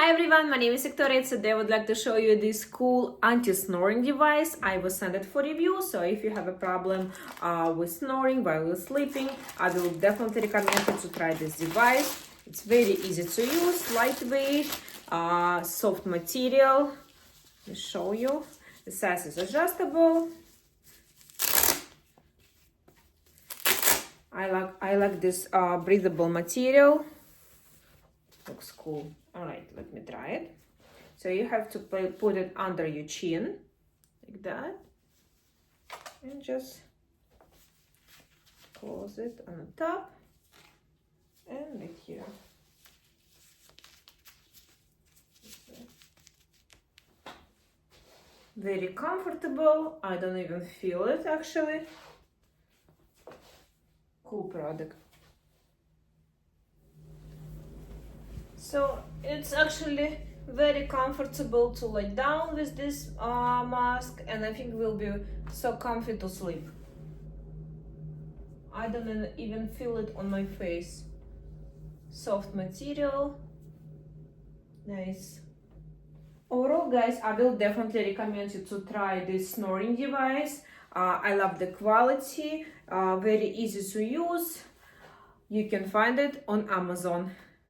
Hi everyone, my name is Victoria. Today I would like to show you this cool anti-snoring device. I will send it for review, so if you have a problem with snoring while you're sleeping, I will definitely recommend you to try this device. It's very easy to use, lightweight, soft material. Let me show you. The size is adjustable. I like this breathable material. Looks cool. All right, let me try it. So you have to put it under your chin, like that, and just close it on the top and right here. Very comfortable. I don't even feel it actually. Cool product. So it's actually very comfortable to lie down with this mask, and I think will be so comfy to sleep. I don't even feel it on my face. Soft material, nice. Overall, guys, I will definitely recommend you to try this snoring device. I love the quality, very easy to use. You can find it on Amazon.